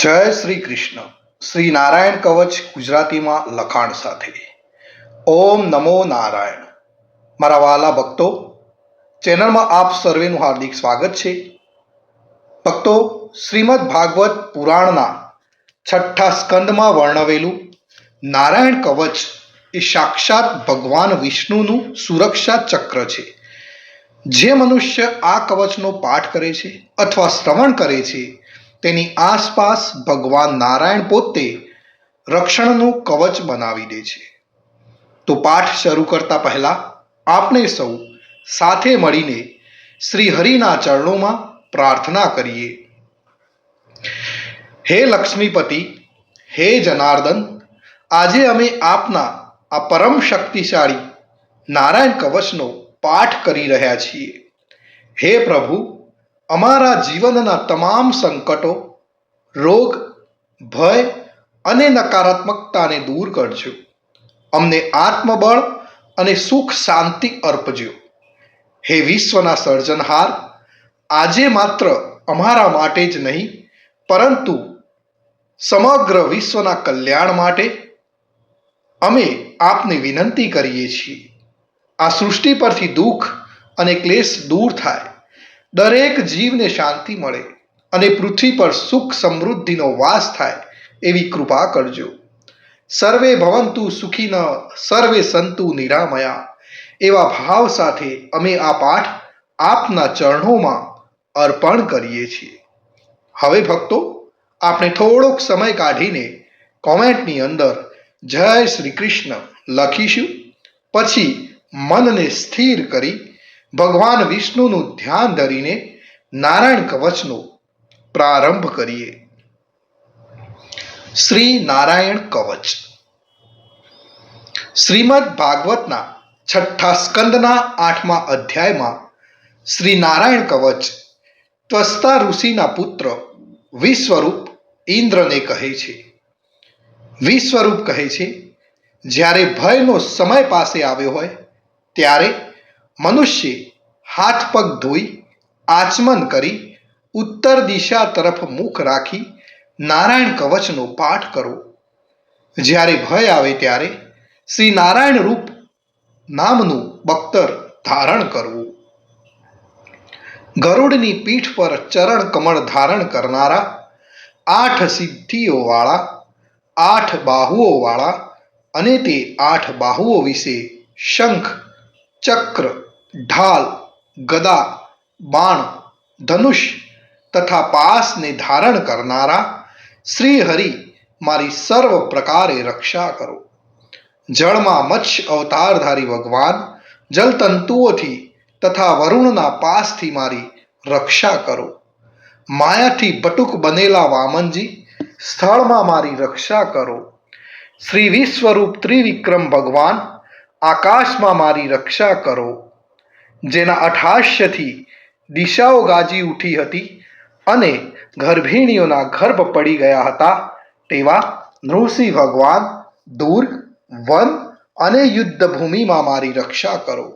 જય શ્રી કૃષ્ણ. શ્રી નારાયણ કવચ ગુજરાતીમાં લખાણ સાથે. ઓમ નમો નારાયણ. મારા વાલા ભક્તો, ચેનલમાં આપ સર્વેનું હાર્દિક સ્વાગત છે. ભક્તો, શ્રીમદ ભાગવત પુરાણના છઠ્ઠા સ્કંદમાં વર્ણવેલું નારાયણ કવચ એ સાક્ષાત ભગવાન વિષ્ણુનું સુરક્ષા ચક્ર છે. જે મનુષ્ય આ કવચનો પાઠ કરે છે અથવા શ્રવણ કરે છે તેની આસપાસ ભગવાન નારાયણ પોતે રક્ષણનું કવચ બનાવી દે છે. તો પાઠ શરૂ કરતા પહેલા આપણે સૌ સાથે મળીને શ્રી હરિના ચરણોમાં પ્રાર્થના કરીએ. હે લક્ષ્મીપતિ, હે જનાર્દન, આજે અમે આપના આ પરમ શક્તિશાળી નારાયણ કવચનો પાઠ કરી રહ્યા છીએ. હે પ્રભુ, અમારા જીવનના તમામ સંકટો, રોગ, ભય અને નકારાત્મકતાને દૂર કરજો. અમને આત્મબળ અને સુખ શાંતિ અર્પજો. હે વિશ્વના સર્જનહાર, આજે માત્ર અમારા માટે જ નહીં પરંતુ સમગ્ર વિશ્વના કલ્યાણ માટે અમે આપને વિનંતી કરીએ છીએ. આ સૃષ્ટિ પરથી દુઃખ અને ક્લેશ દૂર થાય, દરેક જીવને શાંતિ મળે અને પૃથ્વી પર સુખ સમૃદ્ધિનો વાસ થાય એવી કૃપા કરજો. સર્વે ભવંતુ સુખીન, સર્વે સંતુ નિરામયા એવા ભાવ સાથે અમે આ પાઠ આપના ચરણોમાં અર્પણ કરીએ છીએ. હવે ભક્તો, આપણે થોડોક સમય કાઢીને કોમેન્ટની અંદર જય શ્રી કૃષ્ણ લખીશું. પછી મનને સ્થિર કરી ભગવાન વિષ્ણુનું ધ્યાન ધરીને નારાયણ કવચનો પ્રારંભ કરીએ. શ્રી નારાયણ કવચ. શ્રીમદ ભાગવતના છઠ્ઠા સ્કંદના 8મા અધ્યાયમાં શ્રી નારાયણ કવચ ત્વસ્તા ઋષિના પુત્ર વિશ્વરૂપ ઇન્દ્રને કહે છે. વિશ્વરૂપ કહે છે, જ્યારે ભયનો સમય પાસે આવ્યો હોય ત્યારે મનુષ્ય હાથ પગ ધોઈ આચમન કરી ઉત્તર દિશા તરફ મુખ રાખી નારાયણ કવચનો પાઠ કરો. જ્યારે ભય આવે ત્યારે શ્રી નારાયણ રૂપ નામનું બખ્તર ધારણ કરવું. ગરુડની પીઠ પર ચરણ કમળ ધારણ કરનારા, 8 સિદ્ધિઓવાળા, 8 બાહુઓવાળા અને તે 8 બાહુઓ વિશે શંખ, ચક્ર, ઢાલ, ગદા, બાણ, ધનુષ તથા પાસને ધારણ કરનારા શ્રી હરિ મારી સર્વ પ્રકારે રક્ષા કરો. જળમાં મત્સ્ય અવતારધારી ભગવાન જલતંતુઓથી તથા વરુણના પાસથી મારી રક્ષા કરો. માયાથી બટુક બનેલા વામનજી, સ્થળમાં મારી રક્ષા કરો. શ્રી વિશ્વરૂપ ત્રિવિક્રમ ભગવાન, આકાશમાં મારી રક્ષા કરો. જેના અઠાસ્યથી દિશાઓ ગાજી ઉઠી હતી અને ગર્ભિણીઓના ગર્ભ પડી ગયા હતા તેવા નૃસિંહ ભગવાન, દુર્ગ, વન અને યુદ્ધભૂમિમાં મારી રક્ષા કરો.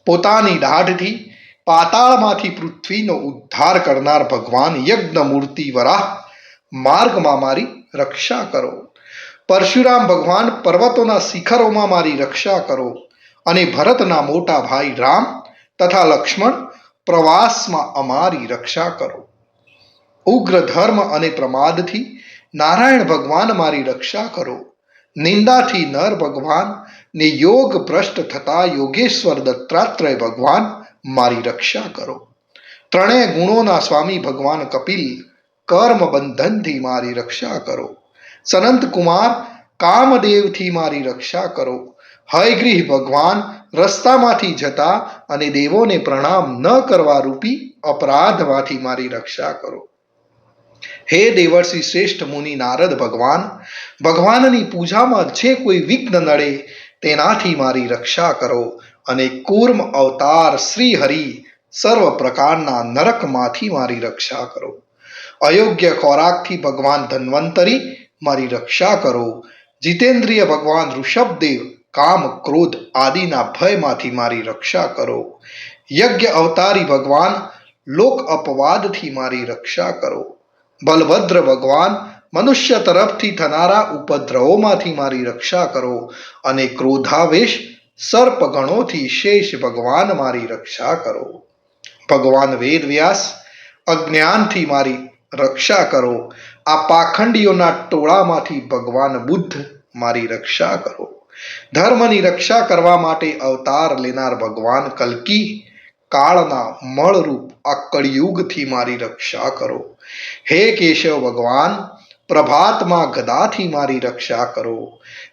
પોતાની દાઢથી પાતાળમાંથી પૃથ્વીનો ઉદ્ધાર કરનાર ભગવાન યજ્ઞમૂર્તિ વરાહ, માર્ગમાં મારી રક્ષા કરો. પરશુરામ ભગવાન, પર્વતોના શિખરોમાં મારી રક્ષા કરો. અને ભરતના મોટા ભાઈ રામ તથા લક્ષ્મણ, પ્રવાસમાં અમારી રક્ષા કરો. ઉગ્ર ધર્મ અને પ્રમાદથી નારાયણ ભગવાન મારી રક્ષા કરો. નિંદાથી નર ભગવાન ને યોગ ભ્રષ્ટ થતા યોગેશ્વર દત્તાત્રેય ભગવાન મારી રક્ષા કરો. ત્રણેય ગુણોના સ્વામી ભગવાન કપિલ, કર્મ બંધનથી મારી રક્ષા કરો. સનંત કુમાર કામદેવથી મારી રક્ષા કરો. હયગ્રીહ ભગવાન, રસ્તામાંથી જતા અને દેવોને પ્રણામ ન કરવા રૂપી અપરાધમાંથી મારી રક્ષા કરો. હે દેવર્ષિ શ્રેષ્ઠ મુનિ નારદ ભગવાન, ભગવાનની પૂજામાં જે કોઈ વિઘ્ન નડે તેનાથી મારી રક્ષા કરો. અને કૂર્મ અવતાર શ્રી હરિ, સર્વ પ્રકારના નરકમાંથી મારી રક્ષા કરો. અયોગ્ય ખોરાકથી ભગવાન ધન્વંતરી મારી રક્ષા કરો. જીતેન્દ્રિય ભગવાન ઋષભદેવ, કામ ક્રોધ આદિના ભયમાંથી મારી રક્ષા કરો. યજ્ઞ અવતારી ભગવાન લોક અપવાદથી મારી રક્ષા કરો. બલભદ્ર ભગવાન મનુષ્ય તરફથી થનારા ઉપદ્રવોમાંથી મારી રક્ષા કરો અને ક્રોધાવેશ સર્પગણોથી શેષ ભગવાન મારી રક્ષા કરો. ભગવાન વેદવ્યાસ અજ્ઞાનથી મારી રક્ષા કરો. આ પાખંડીઓના ટોળામાંથી ભગવાન બુદ્ધ મારી રક્ષા કરો. ધર્મની રક્ષા કરવા માટે અવતાર લેનાર ભગવાન કલ્કી કાળના મળરૂપ આ કળિયુગથી મારી રક્ષા કરો. હે કેશવ ભગવાન પ્રભાતમાં ગદાથી મારી રક્ષા કરો.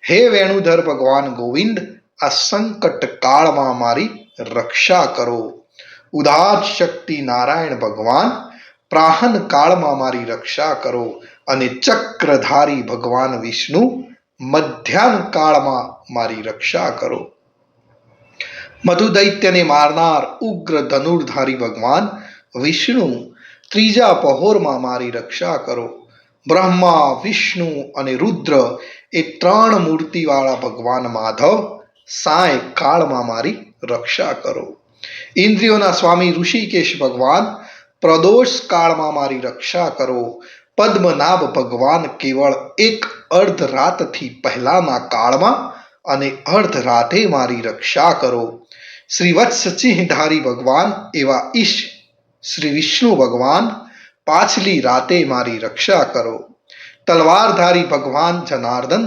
હે વેણુધર ભગવાન ગોવિંદ આ સંકટ કાળમાં મારી રક્ષા કરો. ઉદાત શક્તિ નારાયણ ભગવાન પ્રાહન કાળમાં મારી રક્ષા કરો અને ચક્રધારી ભગવાન વિષ્ણુ મધ્યાહન કાળમાં મારી રક્ષા કરો. મધુ દૈત્યને મારનાર ઉગ્ર ધનુર્ધારી ભગવાન વિષ્ણુ ત્રીજા પહોરમાં મારી રક્ષા કરો. બ્રહ્મા વિષ્ણુ અને રુદ્ર એ ત્રણ મૂર્તિવાળા ભગવાન માધવ સાય કાળમાં મારી રક્ષા કરો. ઇન્દ્રિયોના સ્વામી ઋષિકેશ ભગવાન પ્રદોષ કાળમાં મારી રક્ષા કરો. પદ્મનાભ ભગવાન કેવળ એક અર્ધ રાતથી પહેલાના કાળમાં અને અર્ધ રાતે મારી રક્ષા કરો. શ્રીવત્સ સિંહધારી ભગવાન એવા ઈશ શ્રી વિષ્ણુ ભગવાન પાછલી રાતે મારી રક્ષા કરો. તલવારધારી ભગવાન જનાર્દન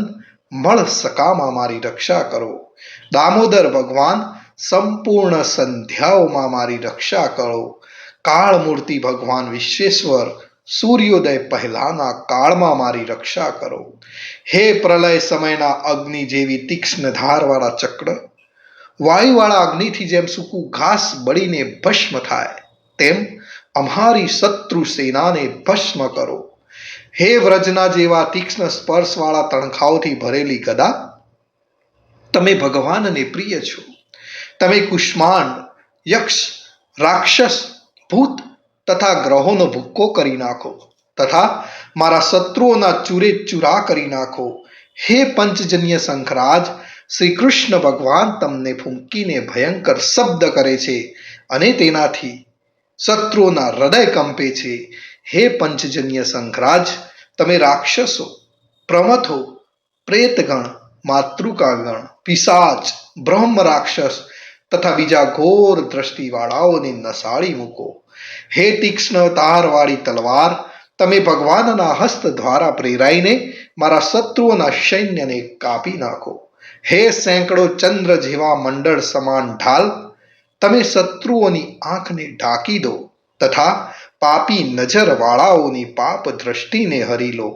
મળ સકામાં મારી રક્ષા કરો. દામોદર ભગવાન સંપૂર્ણ સંધ્યાઓમાં મારી રક્ષા કરો. કાળમૂર્તિ ભગવાન વિશ્વેશ્વર સૂર્યોદય પહેલાના કાળમાં મારી રક્ષા કરો. હે પ્રલય સમયના અગ્નિ જેવી તીક્ષ્ણ ધારવાળા ચક્ર, વાયુવાળા અગ્નિથી જેમ સૂકું ઘાસ બળીને ભસ્મ થાય તેમ અમારી શત્રુ સેનાને ભસ્મ કરો. હે વ્રજના જેવા તીક્ષ્ણ સ્પર્શવાળા તણખાઓથી ભરેલી ગદા, તમે ભગવાનને પ્રિય છો. તમે કુષ્માંડ, યક્ષ, રાક્ષસ, ભૂત તથા ગ્રહોનો ભૂક્કો કરી નાખો તથા મારા શત્રુઓના ચૂરે ચૂરા કરી નાખો. હે પંચજન્ય શંખરાજ, શ્રી કૃષ્ણ ભગવાન તમને ફૂંકીને ભયંકર શબ્દ કરે છે અને તેનાથી શત્રુઓના હૃદય કંપે છે. હે પંચજન્ય શંખરાજ, તમે રાક્ષસો, પ્રમથો, પ્રેતગણ, માતૃકાગણ, પિશાચ, બ્રહ્મ રાક્ષસ તથા બીજા ઘોર દ્રષ્ટિવાળાઓને નસાડી મૂકો. હે તીક્ષ્ણ તારવાળી તલવાર, તમે ભગવાનના હસ્ત દ્વારા પ્રેરાઈને મારા શત્રુઓના સૈન્યને કાપી નાખો. હે સેંકડો ચંદ્ર જેવા મંડળ સમાન ઢાલ, તમે શત્રુઓની આંખને ઢાંકી દો તથા પાપી નજરવાળાઓની પાપ દ્રષ્ટિને હરી લો.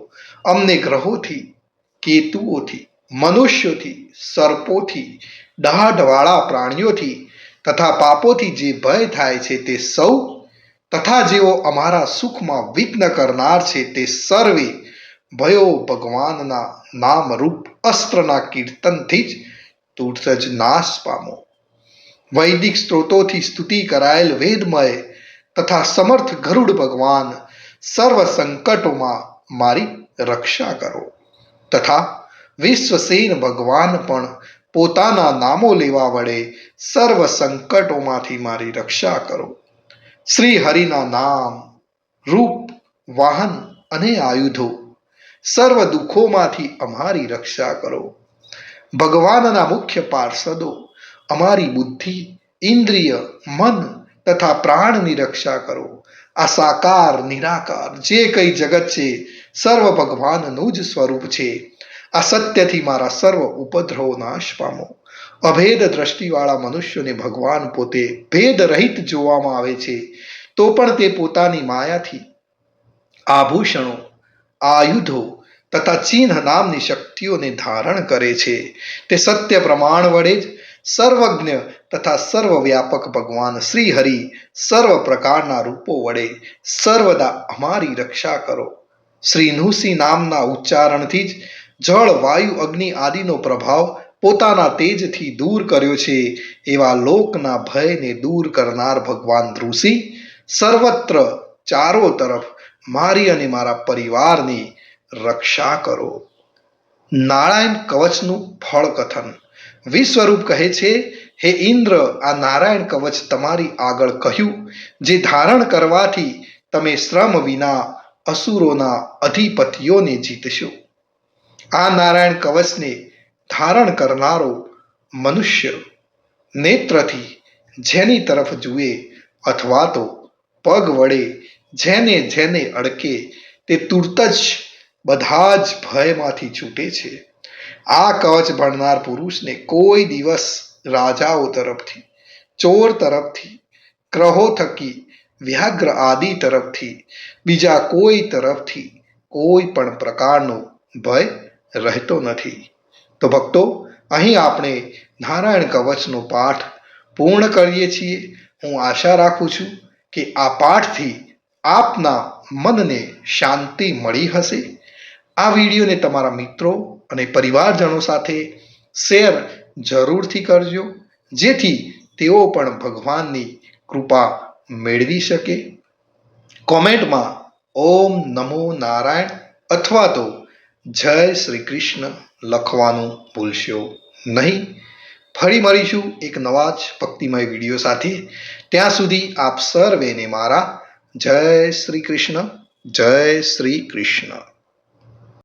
અમને ગ્રહોથી, કેતુઓથી, મનુષ્યોથી, સર્પોથી, દાઢવાળા પ્રાણીઓથી તથા પાપોથી જે ભય થાય છે તે સૌ તથા જેઓ અમારા સુખમાં વિઘ્ન કરનાર છે તે સર્વે ભયો ભગવાનના નામરૂપ અસ્ત્રના કીર્તનથી જ તુરત જ નાશ પામો. વૈદિક સ્ત્રોતોથી સ્તુતિ કરાયેલ વેદમય તથા સમર્થ ગરુડ ભગવાન સર્વ સંકટોમાં મારી રક્ષા કરો તથા વિશ્વસેન ભગવાન પણ પોતાના નામો લેવા વડે સર્વ સંકટોમાંથી મારી રક્ષા કરો. શ્રી હરિના નામ, રૂપ, વાહન અને આયુધો સર્વ દુઃખોમાંથી અમારી રક્ષા કરો. ભગવાનના મુખ્ય પાર્ષદો અમારી બુદ્ધિ, ઇન્દ્રિય, મન તથા પ્રાણની રક્ષા કરો. આ સાકાર નિરાકાર જે કંઈ જગત છે સર્વ ભગવાનનું જ સ્વરૂપ છે. આ સત્યથી મારા સર્વ ઉપદ્રવો નાશ પામો. અભેદ દ્રષ્ટિવાળા મનુષ્યોને ભગવાન પોતે ભેદ રહિત જોવામાં આવે છે તો પણ તે પોતાની માયાથી આભૂષણો, આયુધો તથા ચિહ્ન નામની શક્તિઓને ધારણ કરે છે. તે સત્ય પ્રમાણ વડે જ સર્વજ્ઞ તથા સર્વવ્યાપક ભગવાન શ્રી હરિ સર્વ પ્રકારના રૂપો વડે સર્વદા અમારી રક્ષા કરો. શ્રી નૃસિંહ નામના ઉચ્ચારણથી જ જળ, વાયુ, અગ્નિ આદિનો પ્રભાવ પોતાના તેજથી દૂર કર્યો છે એવા લોકના ભયને દૂર કરનાર ભગવાન નૃસિંહ સર્વત્ર ચારો તરફ મારી અને મારા પરિવારની રક્ષા કરો. નારાયણ કવચનું ફળ કથન. વિશ્વરૂપ કહે છે, હે ઇન્દ્ર, આ નારાયણ કવચ તમારી આગળ કહ્યું જે ધારણ કરવાથી તમે શ્રમ વિના અસુરોના અધિપતિઓને જીતશો. આ નારાયણ કવચને ધારણ કરનારો મનુષ્ય નેત્રથી જેની તરફ જુએ અથવા તો પગ વડે જેને જેને અડકે તે તુરત જ બધા જ ભયમાંથી છૂટે છે. આ કવચ ભણનાર પુરુષને કોઈ દિવસ રાજાઓ તરફથી, ચોર તરફથી, ગ્રહો થકી, વ્યાઘ્ર આદિ તરફથી, બીજા કોઈ તરફથી કોઈ પણ પ્રકારનો ભય રહેતો નથી. તો ભક્તો, અહીં આપણે નારાયણ કવચનો પાઠ પૂર્ણ કરીએ છીએ. હું આશા રાખું છું કે આ પાઠથી આપના મનને શાંતિ મળી હશે. આ વિડીયોને તમારા મિત્રો અને પરિવારજનો સાથે શેર જરૂરથી કરજો, જેથી તેઓ પણ ભગવાનની કૃપા મેળવી શકે. કોમેન્ટમાં ઓમ નમો નારાયણ અથવા તો જય શ્રી કૃષ્ણ લખવાનું ભૂલશો નહીં. ફરી મળીશું એક નવા જ ભક્તિમય વિડીયો સાથે. ત્યાં સુધી આપ સર્વેને મારા જય શ્રી કૃષ્ણ, જય શ્રી કૃષ્ણ.